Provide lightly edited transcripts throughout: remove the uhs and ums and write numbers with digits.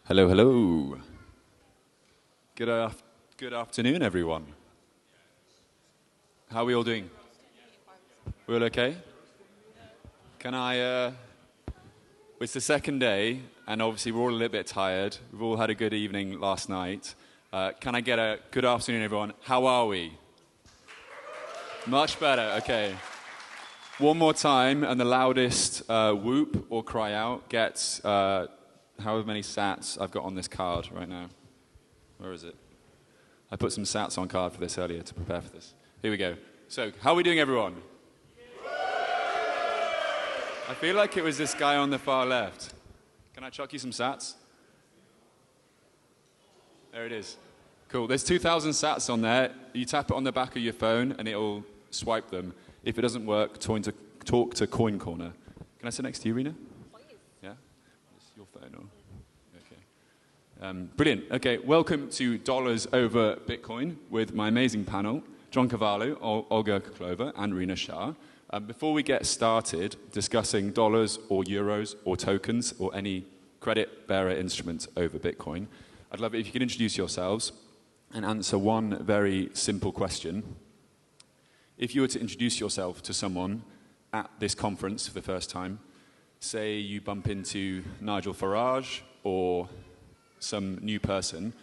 Hello, hello. Good afternoon, everyone. How are we all doing? We all okay? Can I, it's the second day, and obviously we're all a little bit tired. We've all had a good evening last night. Can I get a good afternoon, everyone? How are we? Much better, okay. One more time, and the loudest whoop or cry out gets however many sats I've got on this card right now. Where is it? I put some sats on card for this earlier to prepare for this. Here we go. So, how are we doing, everyone? I feel like it was this guy on the far left. Can I chuck you some sats? There it is. Cool. There's 2,000 sats on there. You tap it on the back of your phone, and it'll swipe them. If it doesn't work, talk to Coin Corner. Can I sit next to you, Rena? Yeah? It's your phone. Or... Okay. Brilliant. Okay, welcome to Dollars Over Bitcoin with my amazing panel, John Carvalho, Olga Ukolova, and Rena Shah. Before we get started discussing dollars or euros or tokens or any credit bearer instruments over Bitcoin, I'd love it if you could introduce yourselves and answer one very simple question. If you were to introduce yourself to someone at this conference for the first time, say you bump into Nigel Farage or some new person,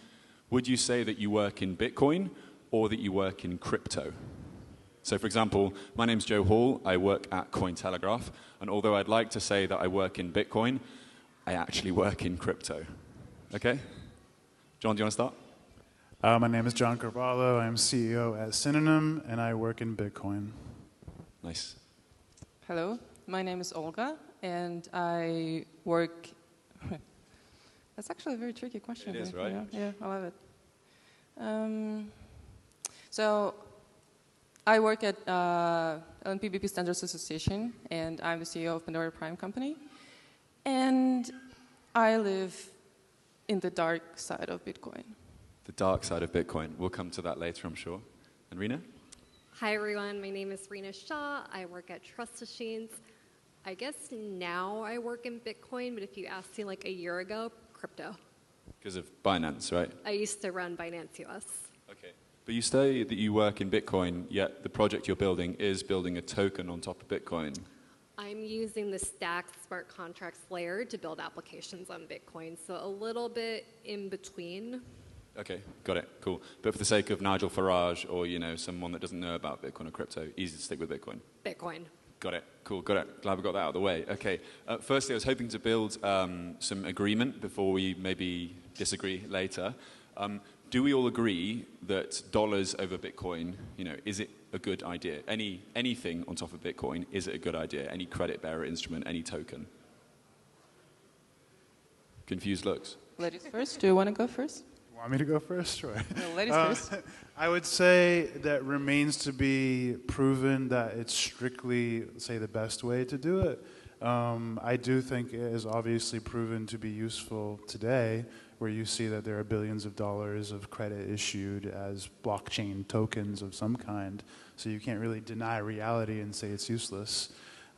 would you say that you work in Bitcoin or that you work in crypto? So for example, my name's Joe Hall, I work at Cointelegraph, and although I'd like to say that I work in Bitcoin, I actually work in crypto. Okay? John, do you want to start? My name is John Carvalho, I'm CEO at Synonym, and I work in Bitcoin. Nice. Hello, my name is Olga, and I work... That's actually a very tricky question. It is, right? Yeah, I love it. So, I work at LNPBP Standards Association, and I'm the CEO of Pandora Prime Company. And I live in the dark side of Bitcoin. The dark side of Bitcoin. We'll come to that later, I'm sure. And Rena? Hi, everyone. My name is Rena Shah. I work at Trust Machines. I guess now I work in Bitcoin, but if you asked me like a year ago, crypto. Because of Binance, right? I used to run Binance US. Okay. But you say that you work in Bitcoin, yet the project you're building is building a token on top of Bitcoin. I'm using the Stack smart contracts layer to build applications on Bitcoin, so a little bit in between. Okay, got it, cool. But for the sake of Nigel Farage or, someone that doesn't know about Bitcoin or crypto, easy to stick with Bitcoin. Bitcoin. Got it, cool, got it. Glad we got that out of the way. Okay, firstly, I was hoping to build some agreement before we maybe disagree later. Do we all agree that dollars over Bitcoin, is it a good idea? Anything on top of Bitcoin, is it a good idea? Any credit bearer instrument, any token? Confused looks. Ladies first. Do you want to go first? Want me to go first? Sure. No, ladies first. I would say that remains to be proven that it's strictly, say, the best way to do it. I do think it is obviously proven to be useful today, where you see that there are billions of dollars of credit issued as blockchain tokens of some kind. So you can't really deny reality and say it's useless.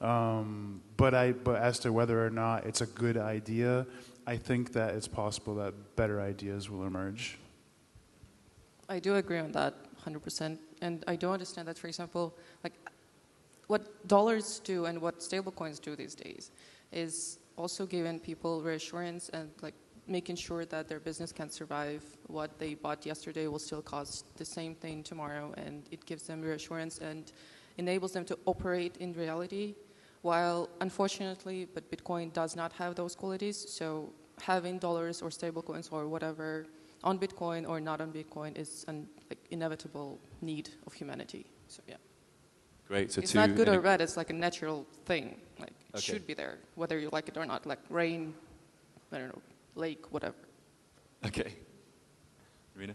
But as to whether or not it's a good idea, I think that it's possible that better ideas will emerge. I do agree on that 100%. And I do understand that, for example, like what dollars do and what stablecoins do these days is also giving people reassurance and like making sure that their business can survive. What they bought yesterday will still cost the same thing tomorrow, and it gives them reassurance and enables them to operate in reality. While, unfortunately, but Bitcoin does not have those qualities, so having dollars or stablecoins or whatever on Bitcoin or not on Bitcoin is an inevitable need of humanity. So yeah. Great. So it's not good or bad. It's like a natural thing. Like it Okay. should be there, whether you like it or not. Like rain, I don't know, lake, whatever. Okay. Rena?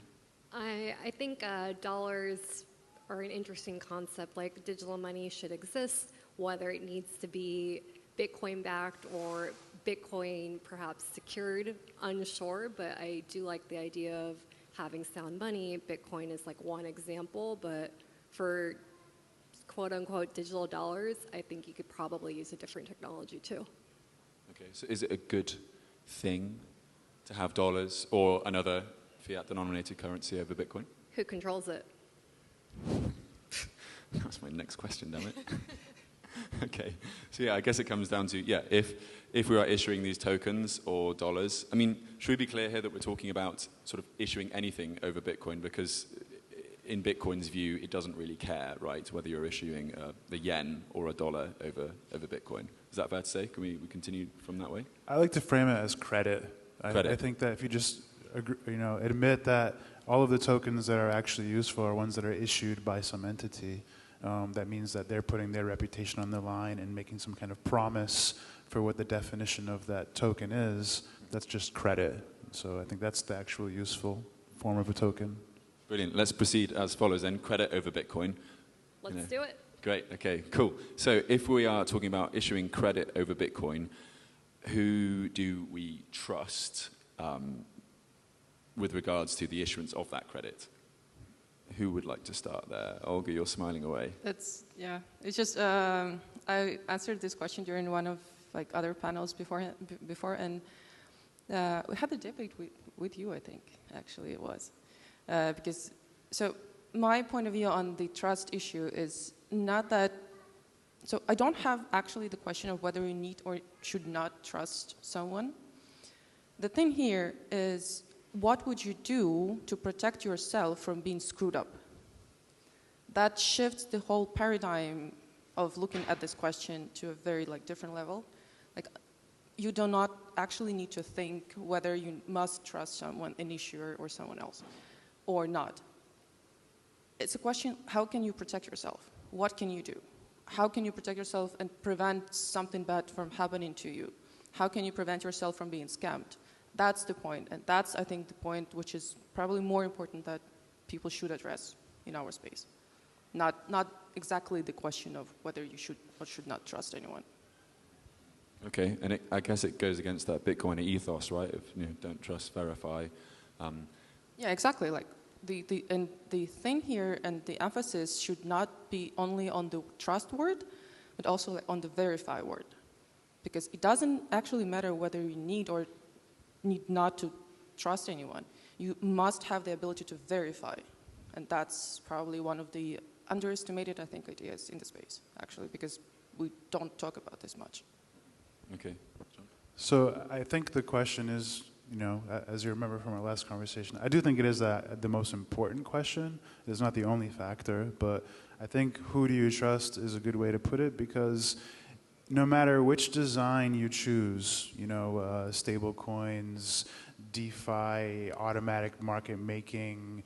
I think dollars are an interesting concept. Like digital money should exist, whether it needs to be Bitcoin-backed or Bitcoin perhaps secured, unsure, but I do like the idea of having sound money. Bitcoin is like one example, but for quote-unquote digital dollars, I think you could probably use a different technology too. Okay, so is it a good thing to have dollars or another fiat-denominated currency over Bitcoin? Who controls it? That's my next question, damn it. Okay, so yeah, I guess it comes down to, yeah, if we are issuing these tokens or dollars, I mean, should we be clear here that we're talking about sort of issuing anything over Bitcoin? Because in Bitcoin's view, it doesn't really care, right, whether you're issuing the yen or a dollar over Bitcoin. Is that fair to say? Can we continue from that way? I like to frame it as credit. Credit. I think that if you just admit that all of the tokens that are actually useful are ones that are issued by some entity, that means that they're putting their reputation on the line and making some kind of promise for what the definition of that token is. That's just credit. So I think that's the actual useful form of a token. Brilliant. Let's proceed as follows then. Credit over Bitcoin. Let's do it. Great. Okay, cool. So if we are talking about issuing credit over Bitcoin, who do we trust with regards to the issuance of that credit? Who would like to start there? Olga, you're smiling away. It's just I answered this question during one of other panels before, and we had the debate with you, I think, actually it was. Because, so my point of view on the trust issue is not that, so I don't have actually the question of whether you need or should not trust someone. The thing here is, what would you do to protect yourself from being screwed up? That shifts the whole paradigm of looking at this question to a very different level. You do not actually need to think whether you must trust someone, an issuer or someone else, or not. It's a question, how can you protect yourself? What can you do? How can you protect yourself and prevent something bad from happening to you? How can you prevent yourself from being scammed? That's the point, and that's, I think, the point which is probably more important that people should address in our space. Not exactly the question of whether you should or should not trust anyone. Okay, and I guess it goes against that Bitcoin ethos, right? Of don't trust, verify. Yeah, exactly. The thing here and the emphasis should not be only on the trust word, but also on the verify word, because it doesn't actually matter whether you need or need not to trust anyone. You must have the ability to verify, and that's probably one of the underestimated, I think, ideas in the space, actually, because we don't talk about this much. Okay, John. So I think the question is, as you remember from our last conversation, I do think it is the most important question. It's not the only factor, but I think who do you trust is a good way to put it, because no matter which design you choose, stable coins, DeFi, automatic market making,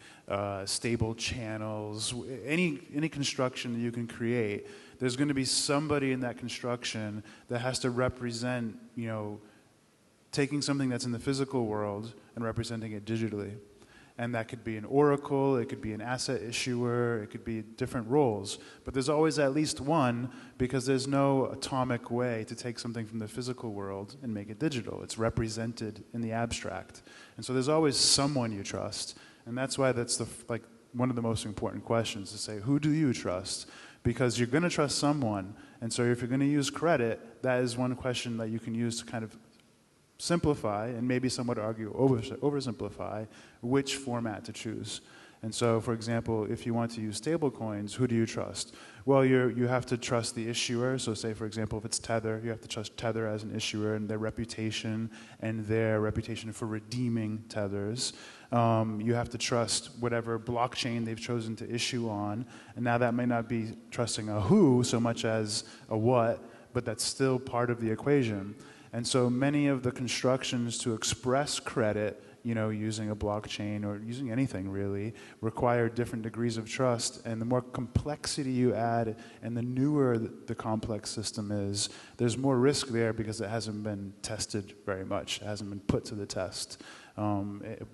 stable channels, any construction that you can create, there's going to be somebody in that construction that has to represent, taking something that's in the physical world and representing it digitally. And that could be an oracle, it could be an asset issuer, it could be different roles. But there's always at least one, because there's no atomic way to take something from the physical world and make it digital. It's represented in the abstract. And so there's always someone you trust. And that's why that's one of the most important questions, to say, who do you trust? Because you're going to trust someone. And so if you're going to use credit, that is one question that you can use to kind of simplify, and maybe some would argue oversimplify, which format to choose. And so, for example, if you want to use stablecoins, who do you trust? Well, you have to trust the issuer. So say, for example, if it's Tether, you have to trust Tether as an issuer and their reputation for redeeming Tethers. You have to trust whatever blockchain they've chosen to issue on. And now that may not be trusting a who so much as a what, but that's still part of the equation. And so many of the constructions to express credit, using a blockchain or using anything really, require different degrees of trust. And the more complexity you add and the newer the complex system is, there's more risk there because it hasn't been tested very much. It hasn't been put to the test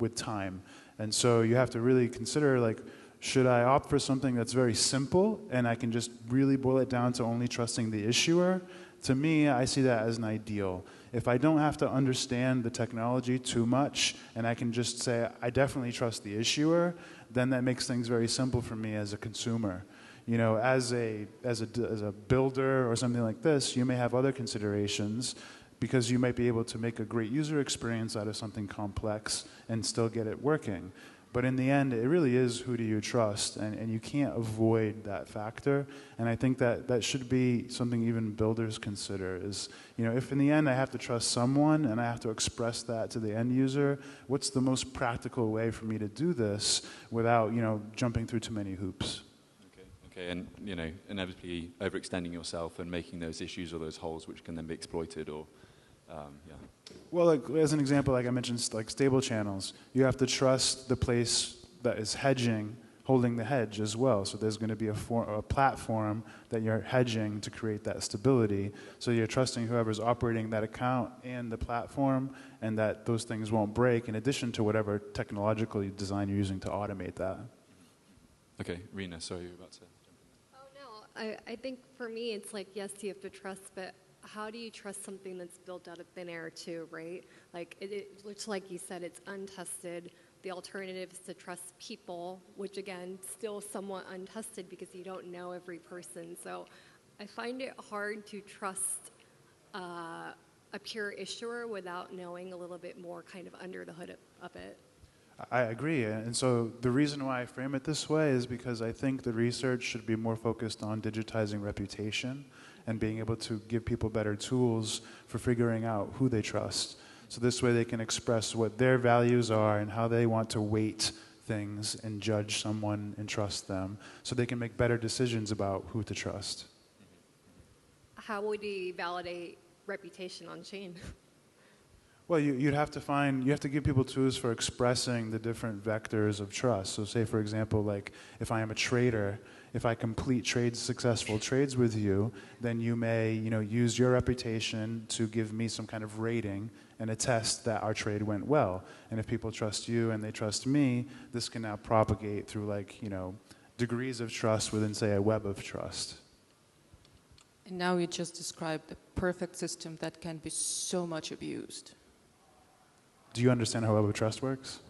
with time. And so you have to really consider, should I opt for something that's very simple and I can just really boil it down to only trusting the issuer? To me, I see that as an ideal. If I don't have to understand the technology too much and I can just say, I definitely trust the issuer, then that makes things very simple for me as a consumer. As a builder or something like this, you may have other considerations, because you might be able to make a great user experience out of something complex and still get it working. But in the end, it really is who do you trust, and you can't avoid that factor. And I think that should be something even builders consider is, if in the end I have to trust someone and I have to express that to the end user, what's the most practical way for me to do this without, jumping through too many hoops? Okay, and inevitably overextending yourself and making those issues or those holes which can then be exploited or, yeah. Well, as an example, like I mentioned, like stable channels, you have to trust the place that is hedging, holding the hedge as well. So there's going to be a platform that you're hedging to create that stability. So you're trusting whoever's operating that account and the platform, and that those things won't break, in addition to whatever technological design you're using to automate that. Okay, Rena, sorry, you were about to jump in. Oh, no. I think for me, it's like, yes, you have to trust, but how do you trust something that's built out of thin air too, right? Like, it looks like you said, it's untested. The alternative is to trust people, which again, still somewhat untested because you don't know every person. So I find it hard to trust a pure issuer without knowing a little bit more kind of under the hood of it. I agree, and so the reason why I frame it this way is because I think the research should be more focused on digitizing reputation and being able to give people better tools for figuring out who they trust. So this way they can express what their values are and how they want to weight things and judge someone and trust them, so they can make better decisions about who to trust. How would you validate reputation on chain? Well, you have to give people tools for expressing the different vectors of trust. So say, for example, like if I am a trader, if I complete successful trades with you, then you may, use your reputation to give me some kind of rating and attest that our trade went well. And if people trust you and they trust me, this can now propagate through degrees of trust within, say, a web of trust. And now you just described the perfect system that can be so much abused. Do you understand how web of trust works?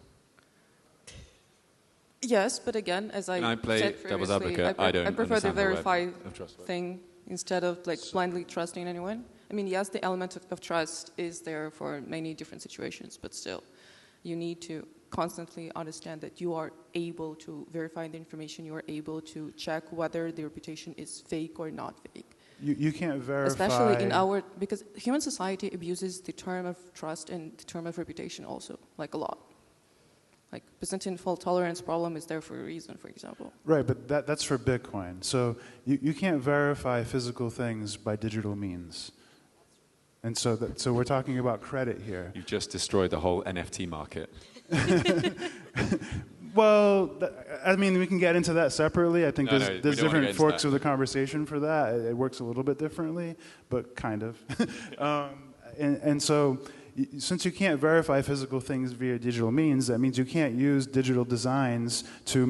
Yes, but again, as I said devil's previously, advocate? I prefer the verify of trust works. thing instead of blindly trusting anyone. I mean, yes, the element of trust is there for many different situations, but still, you need to constantly understand that you are able to verify the information, you are able to check whether the reputation is fake or not fake. You can't verify... Especially because human society abuses the term of trust and the term of reputation also, a lot. Like Byzantine fault tolerance problem is there for a reason, for example. Right, but that's for Bitcoin. So you can't verify physical things by digital means. And so we're talking about credit here. You've just destroyed the whole NFT market. Well, we can get into that separately. I think there's different forks of the conversation for that. It works a little bit differently, but kind of. And so, since you can't verify physical things via digital means, that means you can't use digital designs to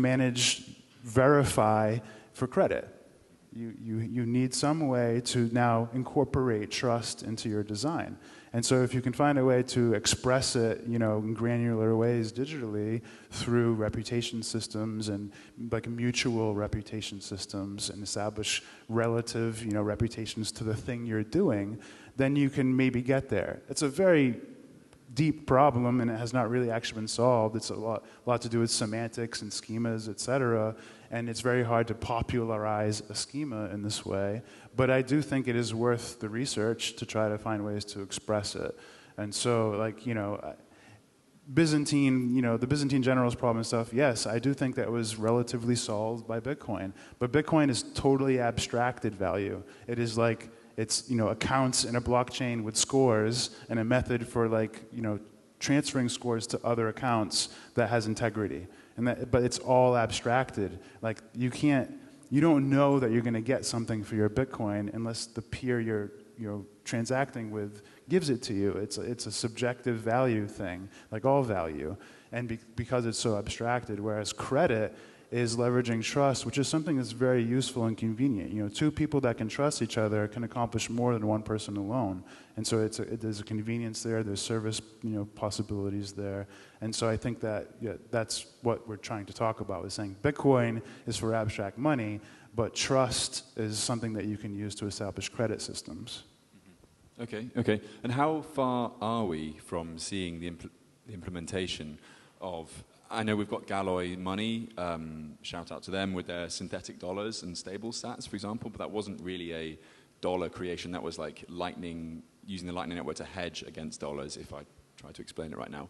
verify for credit. You need some way to now incorporate trust into your design. And so if you can find a way to express it, in granular ways digitally through reputation systems and mutual reputation systems and establish relative, reputations to the thing you're doing, then you can maybe get there. It's a very deep problem, and it has not really actually been solved. It's a lot to do with semantics and schemas, et cetera, and it's very hard to popularize a schema in this way. But I do think it is worth the research to try to find ways to express it. And so, Byzantine, the Byzantine generals problem and stuff, yes, I do think that was relatively solved by Bitcoin. But Bitcoin is totally abstracted value. It is it's accounts in a blockchain with scores and a method for transferring scores to other accounts that has integrity. But it's all abstracted. You don't know that you're going to get something for your Bitcoin unless the peer you're transacting with gives it to you. It's a subjective value thing, like all value, and because it's so abstracted. Whereas credit is leveraging trust, which is something that's very useful and convenient. Two people that can trust each other can accomplish more than one person alone. And so there's a convenience there, there's service possibilities there. And so I think that that's what we're trying to talk about, is saying Bitcoin is for abstract money, but trust is something that you can use to establish credit systems. Okay. And how far are we from seeing the implementation of, I know we've got Galloy Money, shout out to them with their synthetic dollars and stable sats, for example, but that wasn't really a dollar creation. That was like Lightning, using the Lightning Network to hedge against dollars, if I try to explain it right now.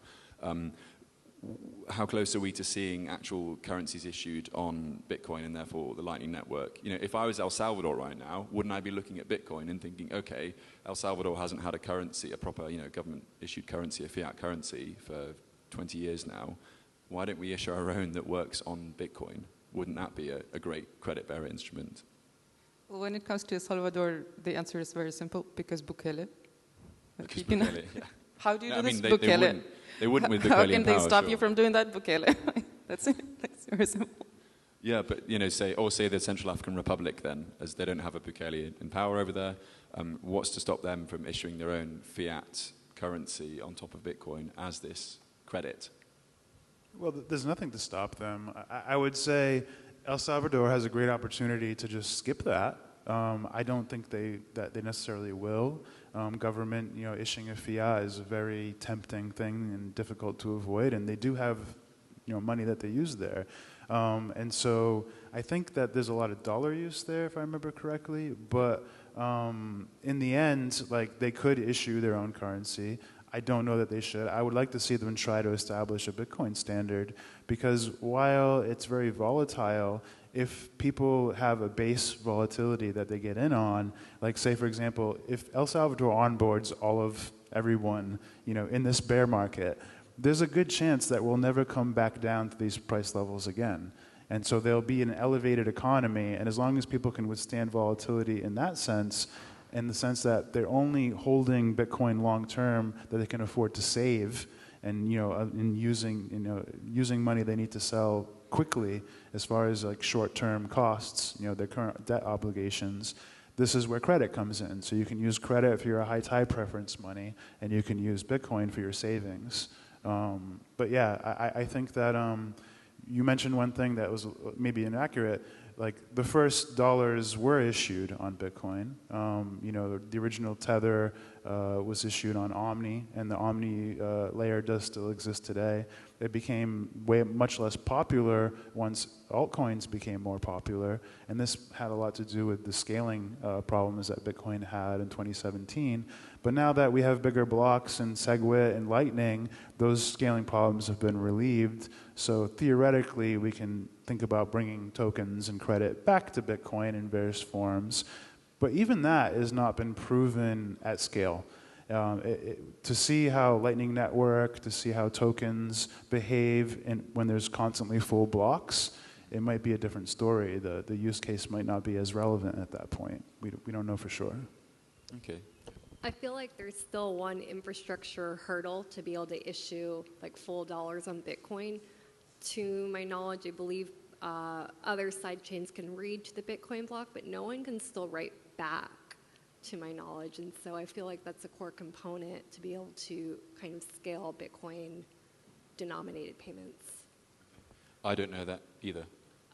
How close are we to seeing actual currencies issued on Bitcoin and therefore the Lightning Network? You know, if I was El Salvador right now, wouldn't I be looking at Bitcoin and thinking, okay, El Salvador hasn't had a currency, a proper, government-issued currency, a fiat currency for 20 years now. Why don't we issue our own that works on Bitcoin? Wouldn't that be a great credit-bearer instrument? Well, when it comes to El Salvador, the answer is very simple, because Bukele. Because Bukele, yeah. How do you do this, They Bukele? They wouldn't with Bukele How in can power, they stop sure. you from doing that, Bukele? That's very simple. Yeah, but say the Central African Republic then, as they don't have a Bukele in power over there. What's to stop them from issuing their own fiat currency on top of Bitcoin as this credit? Well, there's nothing to stop them. I would say El Salvador has a great opportunity to just skip that. I don't think that they necessarily will. Government, issuing a fiat is a very tempting thing and difficult to avoid, and they do have, money that they use there. And so I think that there's a lot of dollar use there, if I remember correctly. But in the end, they could issue their own currency. I don't know that they should. I would like to see them try to establish a Bitcoin standard, because while it's very volatile, if people have a base volatility that they get in on, like say for example, if El Salvador onboards all of everyone, in this bear market, there's a good chance that we'll never come back down to these price levels again. And so there'll be an elevated economy, and as long as people can withstand volatility in that sense, in the sense that they're only holding Bitcoin long term that they can afford to save, and in using money they need to sell quickly as far as short-term costs, their current debt obligations. This is where credit comes in. So you can use credit for your high tide preference money, and you can use Bitcoin for your savings. But yeah, I think that you mentioned one thing that was maybe inaccurate. The first dollars were issued on Bitcoin. The original Tether was issued on Omni, and the Omni layer does still exist today. It became much less popular once altcoins became more popular, and this had a lot to do with the scaling problems that Bitcoin had in 2017. But now that we have bigger blocks and SegWit and Lightning, those scaling problems have been relieved. So theoretically, we can think about bringing tokens and credit back to Bitcoin in various forms. But even that has not been proven at scale. To see how Lightning Network, to see how tokens behave when there's constantly full blocks, it might be a different story. The use case might not be as relevant at that point. We don't know for sure. Okay. I feel like there's still one infrastructure hurdle to be able to issue full dollars on Bitcoin. To my knowledge, I believe other side chains can read to the Bitcoin block, but no one can still write back, to my knowledge. And so I feel like that's a core component to be able to kind of scale Bitcoin denominated payments. I don't know that either.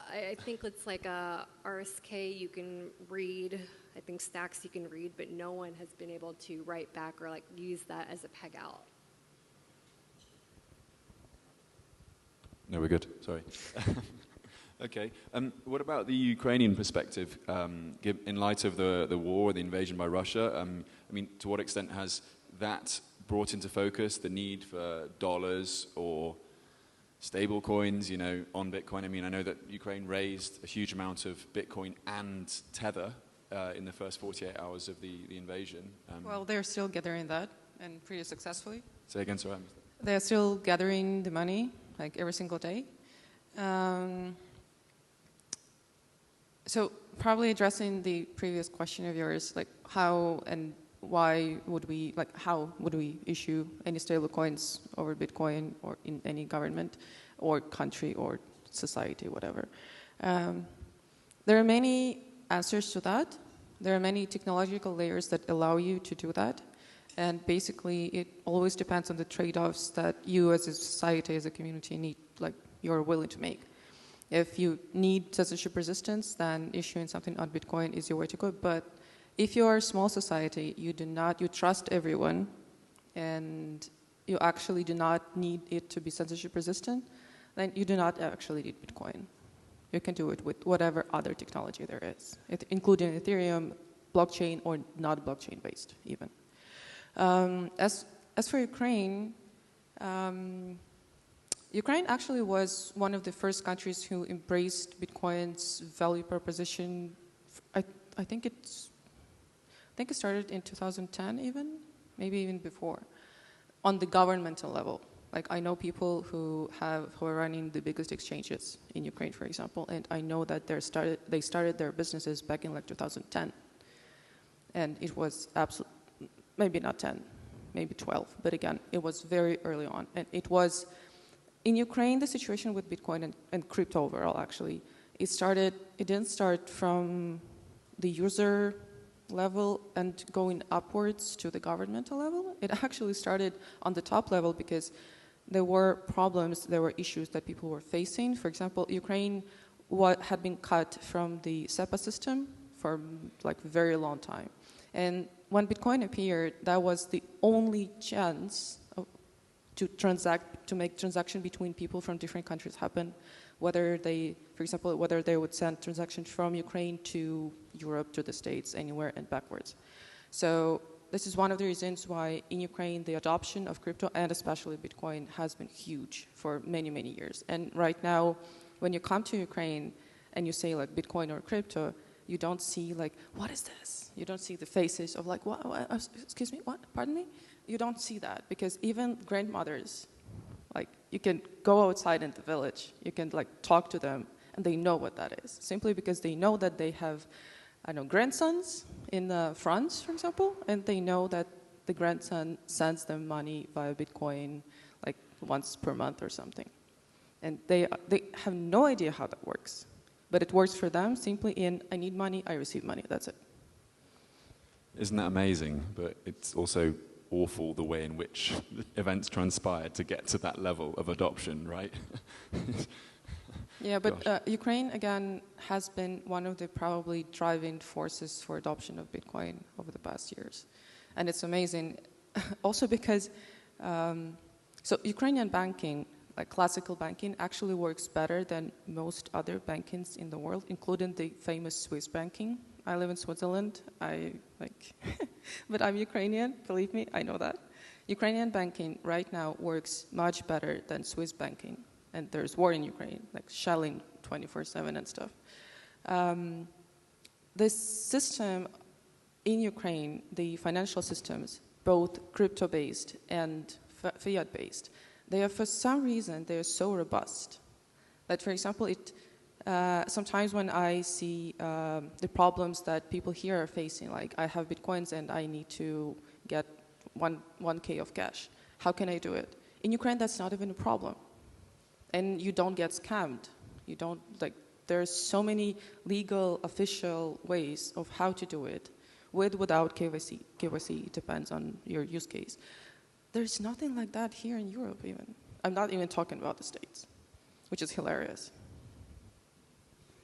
I think it's like a RSK you can read. I think Stacks you can read, but no one has been able to write back or use that as a peg out. No, we're good. Sorry. Okay. What about the Ukrainian perspective? In light of the war, the invasion by Russia, to what extent has that brought into focus the need for dollars or stable coins, on Bitcoin? I know that Ukraine raised a huge amount of Bitcoin and Tether in the first 48 hours of the invasion. Well, they're still gathering that, and pretty successfully. Say again, sorry. They're still gathering the money, every single day. So probably addressing the previous question of yours, how and why would we, how would we issue any stable coins over Bitcoin or in any government or country or society, whatever. There are many answers to that. There are many technological layers that allow you to do that. And basically, it always depends on the trade-offs that you as a society, as a community need, you're willing to make. If you need censorship resistance, then issuing something on Bitcoin is your way to go. But if you're a small society, you trust everyone, and you actually do not need it to be censorship resistant, then you do not actually need Bitcoin. You can do it with whatever other technology there is, including Ethereum, blockchain, or not blockchain based even. As for Ukraine, Ukraine actually was one of the first countries who embraced Bitcoin's value proposition. I think it started in 2010 even, maybe even before, on the governmental level. Like, I know people who are running the biggest exchanges in Ukraine, for example, and I know that they started their businesses back in like 2010. And it was maybe not 10, maybe 12, but again, it was very early on. And it was, in Ukraine, the situation with Bitcoin and crypto overall, actually, it didn't start from the user level and going upwards to the governmental level. It actually started on the top level because there were problems, there were issues that people were facing. For example, Ukraine had been cut from the SEPA system for like a very long time. And when Bitcoin appeared, that was the only chance to make transaction between people from different countries happen, whether they would send transactions from Ukraine to Europe, to the States, anywhere, and backwards. So this is one of the reasons why in Ukraine the adoption of crypto, and especially Bitcoin, has been huge for many, many years. And right now, when you come to Ukraine and you say like Bitcoin or crypto, you don't see like, what is this? You don't see the faces of like, what excuse me, what, pardon me? You don't see that, because even grandmothers, like, you can go outside in the village, you can like talk to them, and they know what that is, simply because they know that they have, grandsons in France, for example, and they know that the grandson sends them money via Bitcoin like once per month or something. And they have no idea how that works. But it works for them simply in, I need money, I receive money, that's it. Isn't that amazing? But it's also awful the way in which events transpired to get to that level of adoption, right? Yeah, but Ukraine, again, has been one of the probably driving forces for adoption of Bitcoin over the past years. And it's amazing, also because, so Ukrainian banking, like classical banking, actually works better than most other bankings in the world, including the famous Swiss banking. I live in Switzerland, but I'm Ukrainian, believe me, I know that. Ukrainian banking right now works much better than Swiss banking. And there's war in Ukraine, like shelling 24/7 and stuff. This system in Ukraine, the financial systems, both crypto-based and fiat-based, for some reason, they are so robust that, for example, sometimes when I see the problems that people here are facing, like I have Bitcoins and I need to get 1K of cash, how can I do it? In Ukraine, that's not even a problem. And you don't get scammed. There's so many legal, official ways of how to do it, without KYC. KYC depends on your use case. There's nothing like that here in Europe even. I'm not even talking about the States, which is hilarious.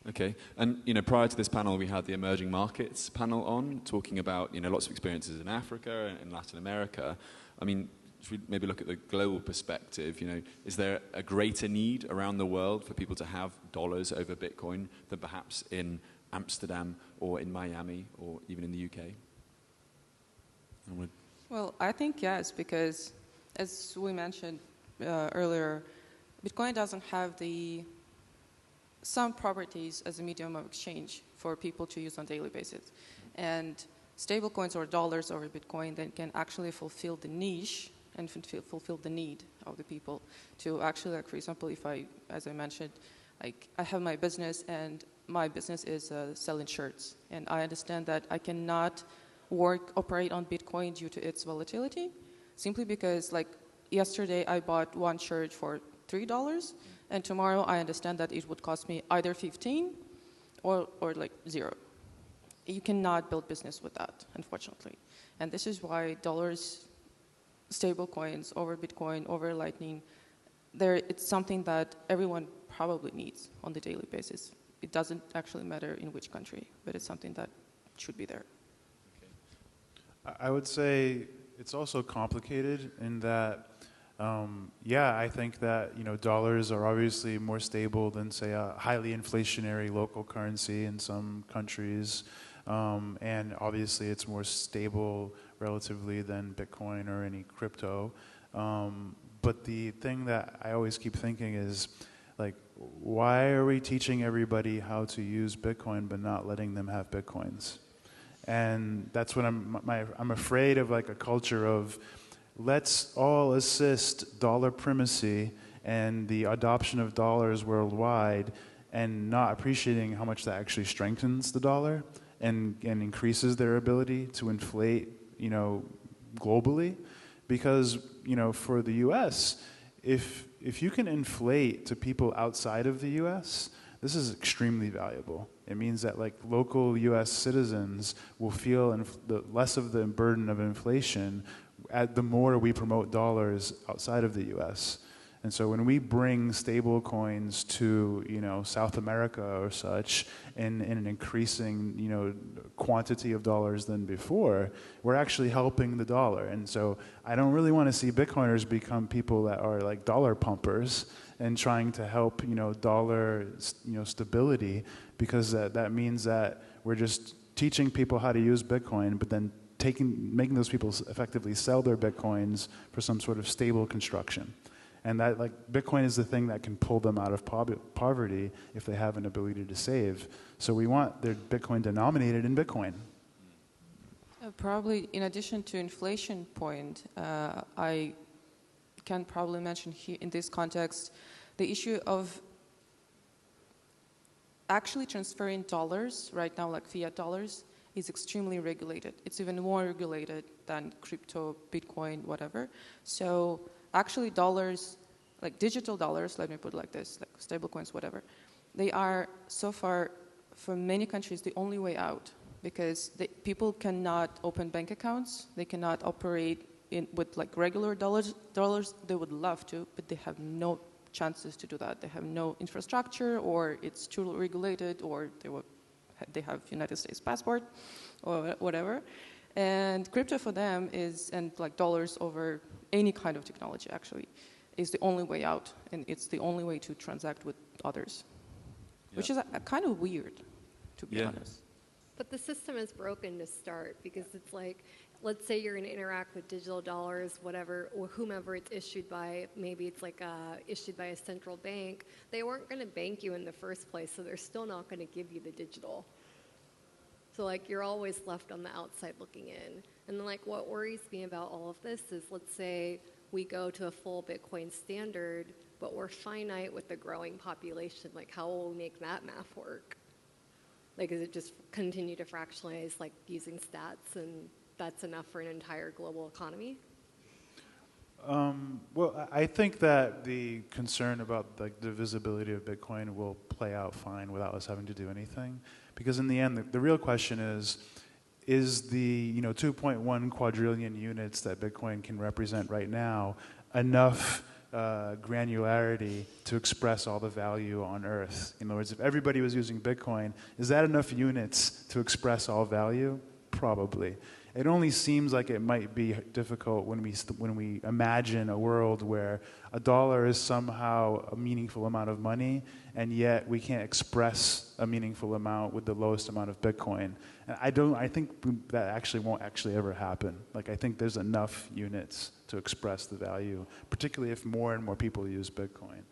Okay, and prior to this panel, we had the emerging markets panel on, talking about lots of experiences in Africa and Latin America. I mean, should we maybe look at the global perspective? Is there a greater need around the world for people to have dollars over Bitcoin than perhaps in Amsterdam or in Miami or even in the UK? Well, I think yes, because as we mentioned earlier, Bitcoin doesn't have some properties as a medium of exchange for people to use on a daily basis. And stablecoins or dollars over Bitcoin then can actually fulfill the niche and fulfill the need of the people to actually, like, for example, as I mentioned, like I have my business and my business is selling shirts, and I understand that I cannot operate on Bitcoin due to its volatility, simply because like yesterday I bought one shirt for $3, and tomorrow I understand that it would cost me either 15 or like 0. You cannot build business with that, unfortunately. And this is why dollars, stable coins over Bitcoin, over Lightning, it's something that everyone probably needs on the daily basis. It doesn't actually matter in which country, but it's something that should be there. I would say it's also complicated in that, yeah, I think that dollars are obviously more stable than say a highly inflationary local currency in some countries, and obviously it's more stable relatively than Bitcoin or any crypto. But the thing that I always keep thinking is, like, why are we teaching everybody how to use Bitcoin but not letting them have Bitcoins? And that's what I'm afraid of, like a culture of let's all assist dollar primacy and the adoption of dollars worldwide, and not appreciating how much that actually strengthens the dollar and increases their ability to inflate, globally. Because, for the US, if you can inflate to people outside of the US, this is extremely valuable. It means that like local US citizens will feel less of the burden of inflation the more we promote dollars outside of the US. And so when we bring stable coins to South America or such in an increasing quantity of dollars than before, we're actually helping the dollar. And so I don't really want to see Bitcoiners become people that are like dollar pumpers and trying to help dollar stability, because that means that we're just teaching people how to use Bitcoin, but then making those people effectively sell their Bitcoins for some sort of stable construction. And that, like, Bitcoin is the thing that can pull them out of poverty if they have an ability to save. So we want their Bitcoin denominated in Bitcoin. Probably, in addition to inflation point, I can probably mention here in this context the issue of actually transferring dollars right now, like fiat dollars, is extremely regulated. It's even more regulated than crypto, Bitcoin, whatever. So actually dollars, like digital dollars, let me put it like this, like stable coins, whatever, they are so far, for many countries, the only way out, because people cannot open bank accounts, they cannot operate with like regular dollars. They would love to, but they have no chances to do that. They have no infrastructure, or it's too regulated, or they have United States passport, or whatever. And crypto for them and like dollars over any kind of technology actually, is the only way out, and it's the only way to transact with others, which is a kind of weird, to be honest. But the system is broken to start, because it's like, let's say you're going to interact with digital dollars, whatever, or whomever it's issued by. Maybe it's like issued by a central bank. They weren't going to bank you in the first place, so they're still not going to give you the digital. So like you're always left on the outside looking in. And then like what worries me about all of this is, let's say we go to a full Bitcoin standard, but we're finite with the growing population. Like how will we make that math work? Like is it just continue to fractionalize like using stats, and that's enough for an entire global economy? Well, I think that the concern about like the visibility of Bitcoin will play out fine without us having to do anything. Because in the end, the real question is the 2.1 quadrillion units that Bitcoin can represent right now enough granularity to express all the value on Earth? In other words, if everybody was using Bitcoin, is that enough units to express all value? Probably. It only seems like it might be difficult when we imagine a world where a dollar is somehow a meaningful amount of money, and yet we can't express a meaningful amount with the lowest amount of Bitcoin. And I think that actually won't actually ever happen. Like I think there's enough units to express the value, particularly if more and more people use Bitcoin.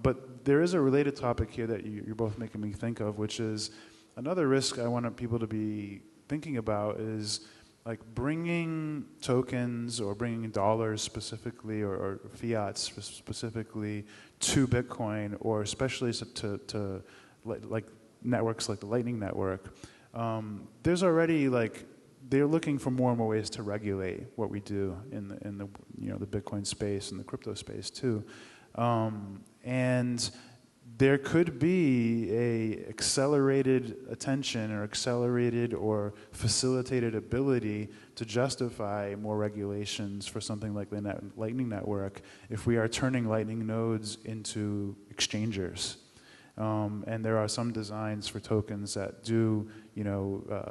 But there is a related topic here that you're both making me think of, which is another risk I want people to be thinking about is like bringing tokens or bringing dollars specifically or fiat specifically to Bitcoin, or especially to like networks like the Lightning Network. There's already like they're looking for more and more ways to regulate what we do in the Bitcoin space and the crypto space too, and there could be a accelerated attention or accelerated or facilitated ability to justify more regulations for something like the Lightning Network if we are turning Lightning nodes into exchangers. And there are some designs for tokens that do,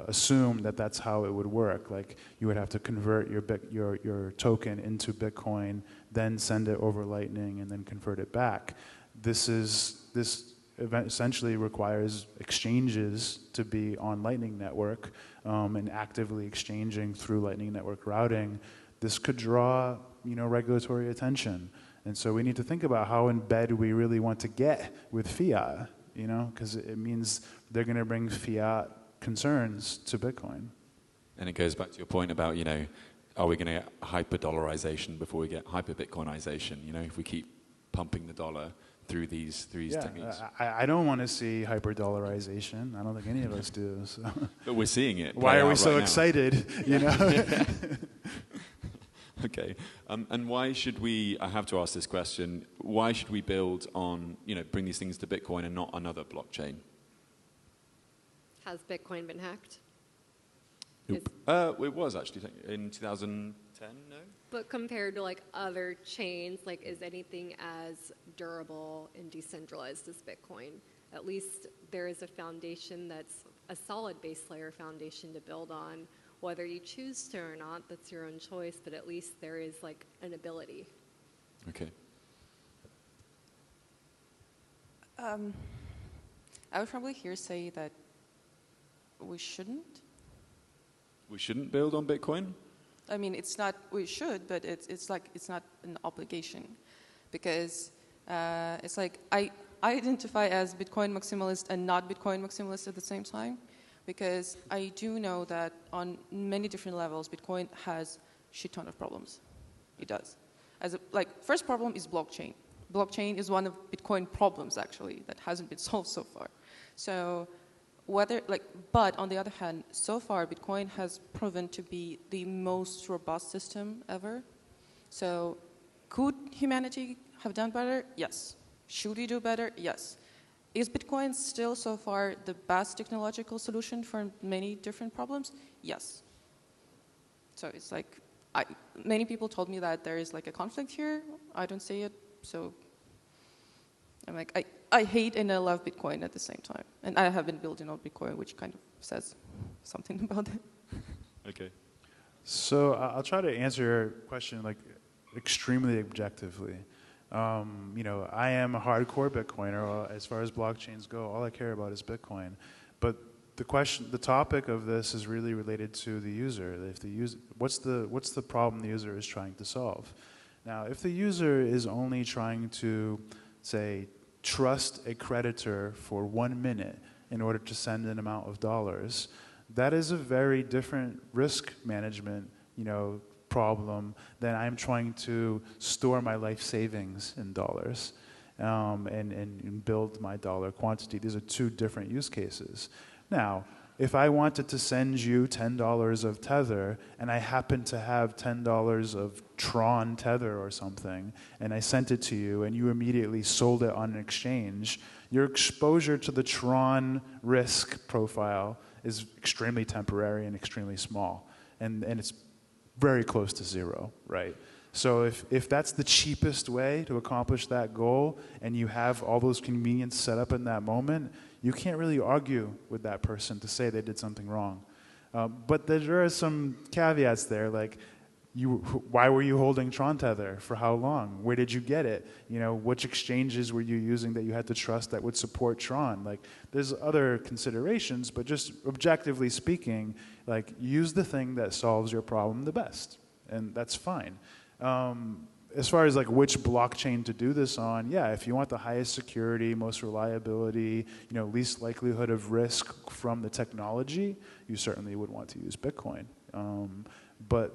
assume that that's how it would work. Like you would have to convert your token into Bitcoin, then send it over Lightning, and then convert it back. This event essentially requires exchanges to be on Lightning Network and actively exchanging through Lightning Network routing. This could draw, regulatory attention. And so we need to think about how in bed we really want to get with fiat, because it means they're going to bring fiat concerns to Bitcoin. And it goes back to your point about, are we going to get hyper-dollarization before we get hyper-Bitcoinization? If we keep pumping the dollar through these techniques. I don't want to see hyper-dollarization. I don't think any of us do. So. But we're seeing it. Why are we so right excited? Okay. And why should we, I have to ask this question, why should we build on, bring these things to Bitcoin and not another blockchain? Has Bitcoin been hacked? Nope. It was actually in 2010, no? But compared to other chains, is anything as durable and decentralized as Bitcoin? At least there is a foundation that's a solid base layer foundation to build on. Whether you choose to or not, that's your own choice, but at least there is an ability. Okay. I would probably here say that we shouldn't. We shouldn't build on Bitcoin? I mean, it's not, we should, but it's not an obligation. Because it's I identify as Bitcoin maximalist and not Bitcoin maximalist at the same time. Because I do know that on many different levels, Bitcoin has a shit ton of problems. It does. First problem is blockchain. Blockchain is one of Bitcoin problems, actually, that hasn't been solved so far. So but on the other hand, so far, Bitcoin has proven to be the most robust system ever. So could humanity have done better? Yes. Should we do better? Yes. Is Bitcoin still so far the best technological solution for many different problems? Yes. So it's many people told me that there is a conflict here. I don't see it. So I'm I hate and I love Bitcoin at the same time. And I have been building on Bitcoin, which kind of says something about it. Okay. So I'll try to answer your question extremely objectively. I am a hardcore Bitcoiner. As far as blockchains go, all I care about is Bitcoin. But the topic of this is really related to the user. What's the problem the user is trying to solve? Now, if the user is only trying to, say, trust a creditor for 1 minute in order to send an amount of dollars, that is a very different risk management, problem than I'm trying to store my life savings in dollars and build my dollar quantity. These are two different use cases. Now, if I wanted to send you $10 of Tether and I happen to have $10 of Tron Tether or something, and I sent it to you and you immediately sold it on an exchange, your exposure to the Tron risk profile is extremely temporary and extremely small. And it's very close to zero, right? So if that's the cheapest way to accomplish that goal and you have all those conveniences set up in that moment, you can't really argue with that person to say they did something wrong. But there are some caveats there, why were you holding Tron Tether? For how long? Where did you get it? Which exchanges were you using that you had to trust that would support Tron? There's other considerations, but just objectively speaking, use the thing that solves your problem the best, and that's fine. As far as which blockchain to do this on, yeah, if you want the highest security, most reliability, least likelihood of risk from the technology, you certainly would want to use Bitcoin. But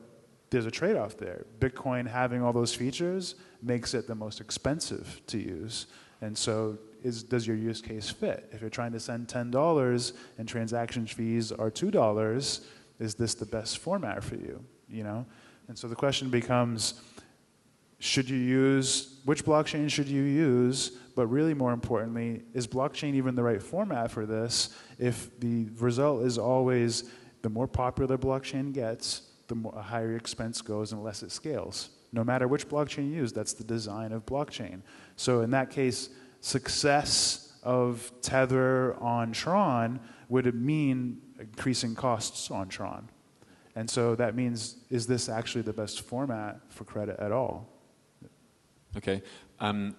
there's a trade-off there. Bitcoin having all those features makes it the most expensive to use. And so does your use case fit? If you're trying to send $10 and transaction fees are $2, is this the best format for you? And so the question becomes, which blockchain should you use? But really more importantly, is blockchain even the right format for this if the result is always the more popular blockchain gets, the higher your expense goes and less it scales. No matter which blockchain you use, that's the design of blockchain. So in that case, success of Tether on Tron would mean increasing costs on Tron. And so that means, is this actually the best format for credit at all? Okay.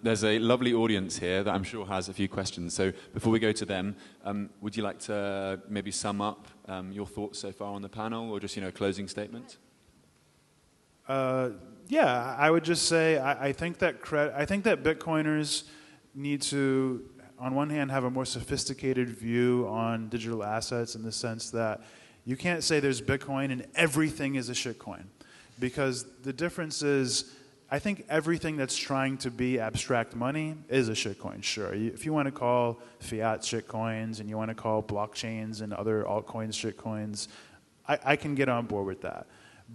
There's a lovely audience here that I'm sure has a few questions. So before we go to them, would you like to maybe sum up your thoughts so far on the panel, or just, a closing statement? Yeah, I would just say I think that Bitcoiners need to, on one hand, have a more sophisticated view on digital assets, in the sense that you can't say there's Bitcoin and everything is a shitcoin, because the difference is, I think everything that's trying to be abstract money is a shitcoin, sure. If you want to call fiat shitcoins and you want to call blockchains and other altcoins shitcoins, I can get on board with that.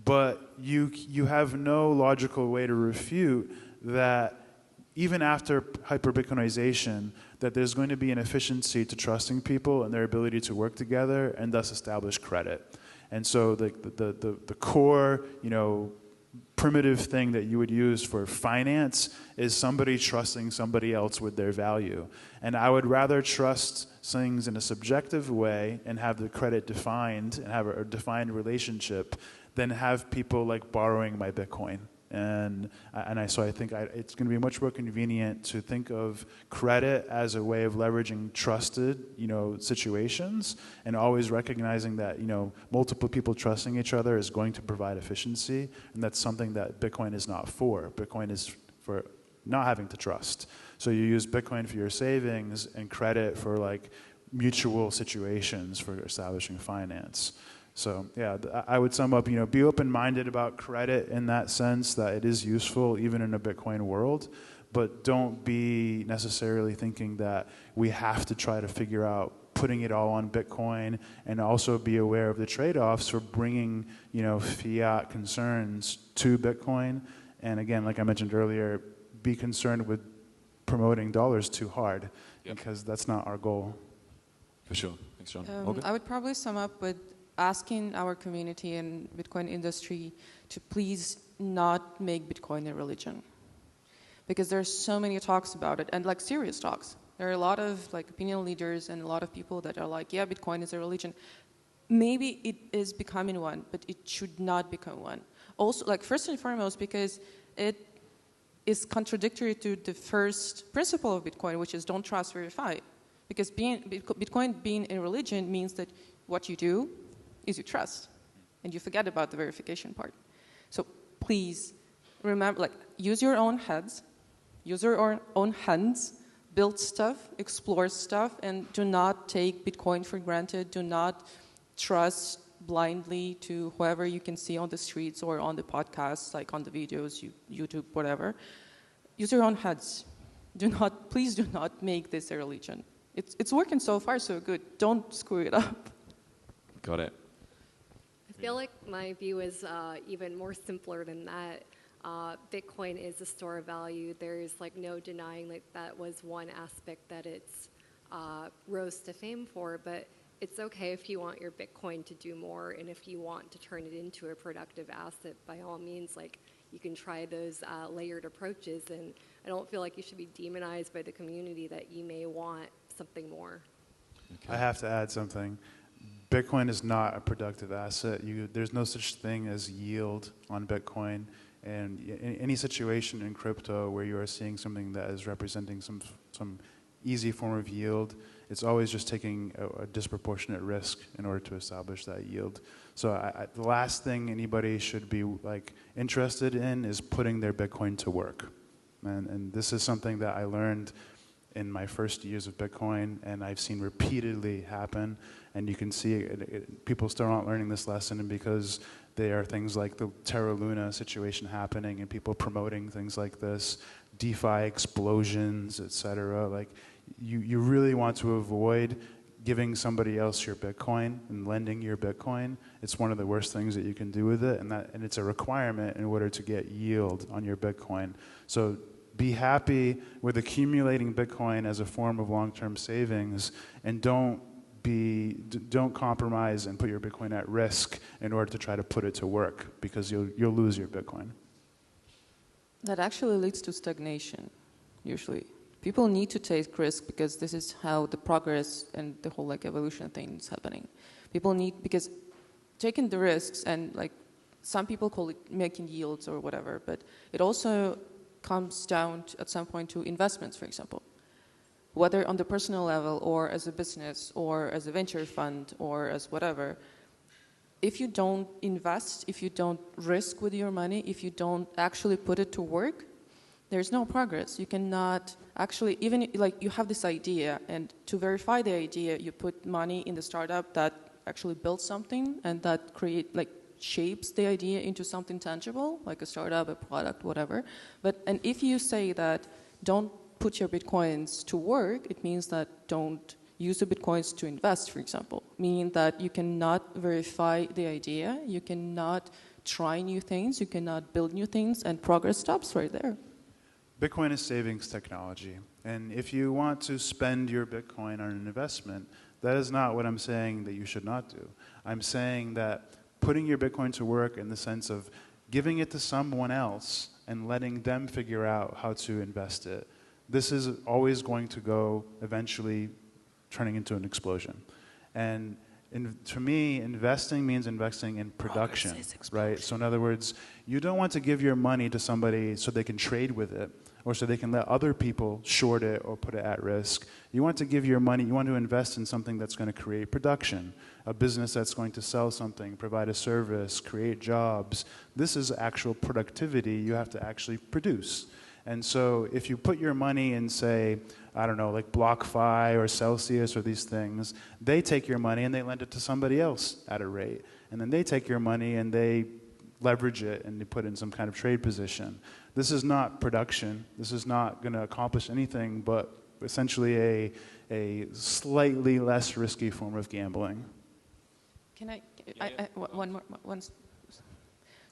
But you have no logical way to refute that even after hyper-Bitcoinization, that there's going to be an efficiency to trusting people and their ability to work together and thus establish credit. And so the core, primitive thing that you would use for finance is somebody trusting somebody else with their value. And I would rather trust things in a subjective way and have the credit defined and have a defined relationship than have people like borrowing my Bitcoin. So I think it's going to be much more convenient to think of credit as a way of leveraging trusted, situations, and always recognizing that, multiple people trusting each other is going to provide efficiency, and that's something that Bitcoin is not for. Bitcoin is for not having to trust. So you use Bitcoin for your savings and credit for like mutual situations for establishing finance. So yeah, I would sum up, be open-minded about credit in that sense, that it is useful even in a Bitcoin world, but don't be necessarily thinking that we have to try to figure out putting it all on Bitcoin, and also be aware of the trade-offs for bringing, fiat concerns to Bitcoin. And again, like I mentioned earlier, be concerned with promoting dollars too hard, because that's not our goal. For sure. Thanks, John. I would probably sum up with asking our community and Bitcoin industry to please not make Bitcoin a religion, because there's so many talks about it, and like serious talks. There are a lot of like opinion leaders and a lot of people that are like, yeah, Bitcoin is a religion. Maybe it is becoming one, but it should not become one. Also, like first and foremost, because it is contradictory to the first principle of Bitcoin, which is don't trust, verify. Because Bitcoin being a religion means that what you do is you trust, and you forget about the verification part. So please remember, use your own heads, use your own hands, build stuff, explore stuff, and do not take Bitcoin for granted. Do not trust blindly to whoever you can see on the streets or on the podcasts, like on the videos, YouTube, whatever. Use your own heads. Please do not make this a religion. It's working so far so good. Don't screw it up. Got it. I feel like my view is even more simpler than that. Bitcoin is a store of value. There's no denying that was one aspect that it's rose to fame for, but it's okay if you want your Bitcoin to do more, and if you want to turn it into a productive asset, by all means, you can try those layered approaches, and I don't feel like you should be demonized by the community that you may want something more. Okay. I have to add something. Bitcoin is not a productive asset. There's no such thing as yield on Bitcoin. And in any situation in crypto where you are seeing something that is representing some easy form of yield, it's always just taking a disproportionate risk in order to establish that yield. So the last thing anybody should be interested in is putting their Bitcoin to work. And this is something that I learned in my first years of Bitcoin, and I've seen repeatedly happen. And you can see people still aren't learning this lesson because there are things like the Terra Luna situation happening and people promoting things like this, DeFi explosions, etc. You really want to avoid giving somebody else your Bitcoin and lending your Bitcoin. It's one of the worst things that you can do with it, and it's a requirement in order to get yield on your Bitcoin. So be happy with accumulating Bitcoin as a form of long-term savings, and don't compromise and put your Bitcoin at risk in order to try to put it to work, because you'll lose your Bitcoin. That actually leads to stagnation, usually. People need to take risk because this is how the progress and the whole like evolution thing is happening. People need, because taking the risks and like some people call it making yields or whatever, but it also comes down to, at some point to investments, for example. Whether on the personal level or as a business or as a venture fund or as whatever, if you don't invest, if you don't risk with your money, if you don't actually put it to work, there's no progress. You cannot actually, even like you have this idea, and to verify the idea, you put money in the startup that actually builds something and that shapes the idea into something tangible, like a startup, a product, whatever. And if you say that don't put your Bitcoins to work, it means that don't use the Bitcoins to invest, for example, meaning that you cannot verify the idea, you cannot try new things, you cannot build new things, and progress stops right there. Bitcoin is savings technology. And if you want to spend your Bitcoin on an investment, that is not what I'm saying that you should not do. I'm saying that putting your Bitcoin to work in the sense of giving it to someone else and letting them figure out how to invest it, this is always going to go eventually turning into an explosion. And to me, investing means investing in production, right? So in other words, you don't want to give your money to somebody so they can trade with it or so they can let other people short it or put it at risk. You want to give your money, you want to invest in something that's going to create production, a business that's going to sell something, provide a service, create jobs. This is actual productivity you have to actually produce. And so if you put your money in, say, I don't know, like BlockFi or Celsius or these things, they take your money and they lend it to somebody else at a rate. And then they take your money and they leverage it and they put it in some kind of trade position. This is not production. This is not going to accomplish anything but essentially a slightly less risky form of gambling. Can one more?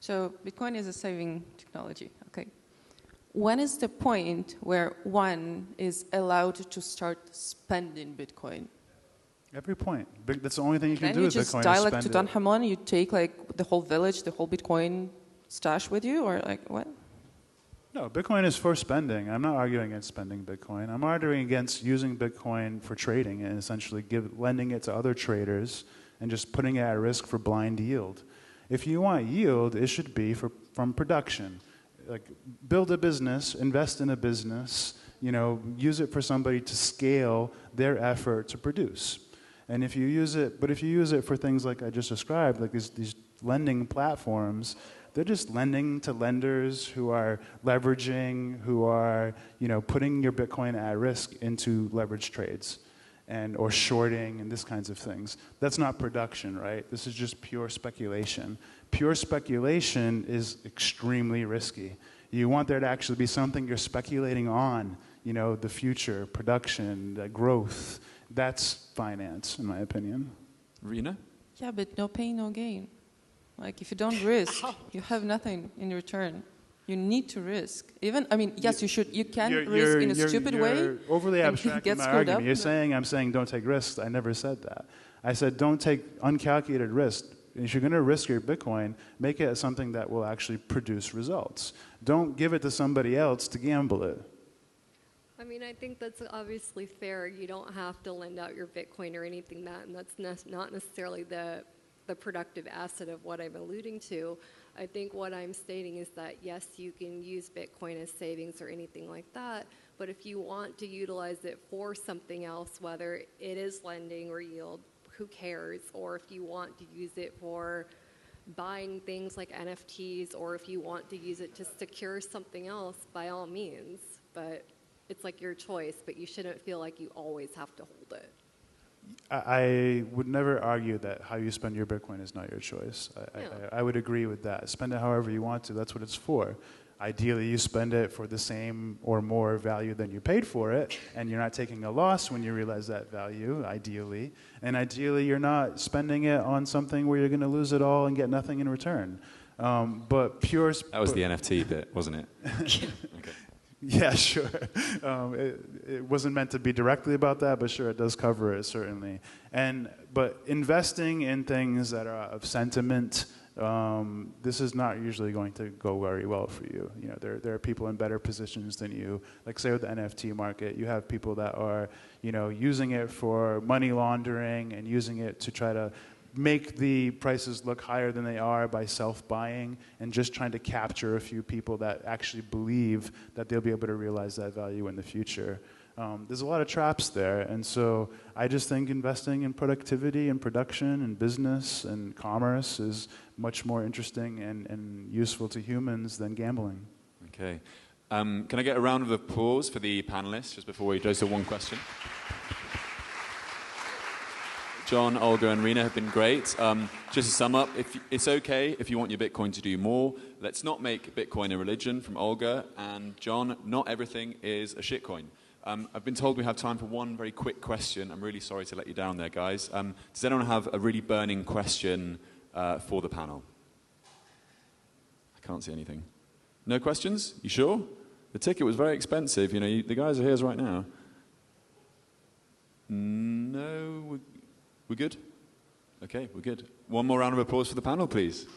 So Bitcoin is a saving technology, okay. When is the point where one is allowed to start spending Bitcoin? Every point. That's the only thing you can do with Bitcoin. Then you just dial to Don Hamon, you take like the whole village, the whole Bitcoin stash with you, or like what? No, Bitcoin is for spending. I'm not arguing against spending Bitcoin. I'm arguing against using Bitcoin for trading and essentially lending it to other traders and just putting it at risk for blind yield. If you want yield, it should be from production. Like build a business, invest in a business, use it for somebody to scale their effort to produce. And if you use it for things like I just described, like these lending platforms, they're just lending to lenders who are leveraging, who are, putting your Bitcoin at risk into leverage trades or shorting and this kinds of things. That's not production, right? This is just pure speculation. Pure speculation is extremely risky. You want there to actually be something you're speculating on, the future, production, the growth. That's finance, in my opinion. Rena? Yeah, but no pain, no gain. Like, if you don't risk, you have nothing in return. You need to risk. Yes, you should. You can risk in a stupid way. You're overly abstracting my argument. I'm saying don't take risks. I never said that. I said don't take uncalculated risk. If you're going to risk your Bitcoin, make it something that will actually produce results. Don't give it to somebody else to gamble it. I think that's obviously fair. You don't have to lend out your Bitcoin or anything and that's not necessarily the productive asset of what I'm alluding to. I think what I'm stating is that, yes, you can use Bitcoin as savings or anything like that, but if you want to utilize it for something else, whether it is lending or yield, who cares? Or if you want to use it for buying things like NFTs, or if you want to use it to secure something else, by all means. But it's like your choice, but you shouldn't feel like you always have to hold it. I would never argue that how you spend your Bitcoin is not your choice. I would agree with that. Spend it however you want to. That's what it's for. Ideally, you spend it for the same or more value than you paid for it, and you're not taking a loss when you realize that value, ideally. And ideally, you're not spending it on something where you're going to lose it all and get nothing in return. That was the NFT bit, wasn't it? Okay. Yeah, sure. It wasn't meant to be directly about that, but sure, it does cover it, certainly. But investing in things that are of sentiment this is not usually going to go very well for you. You know, there are people in better positions than you. Like say with the NFT market, you have people that are, you know, using it for money laundering and using it to try to make the prices look higher than they are by self-buying and just trying to capture a few people that actually believe that they'll be able to realize that value in the future. There's a lot of traps there, and so I just think investing in productivity and production and business and commerce is much more interesting and useful to humans than gambling. Okay. Can I get a round of applause for the panelists just before we go to one question? John, Olga, and Rena have been great. Just to sum up, it's okay if you want your Bitcoin to do more. Let's not make Bitcoin a religion, from Olga. And John, not everything is a shitcoin. I've been told we have time for one very quick question. I'm really sorry to let you down there, guys. Does anyone have a really burning question for the panel? I can't see anything. No questions? You sure? The ticket was very expensive. You know, the guys are here right now. No, we're good? Okay, we're good. One more round of applause for the panel, please.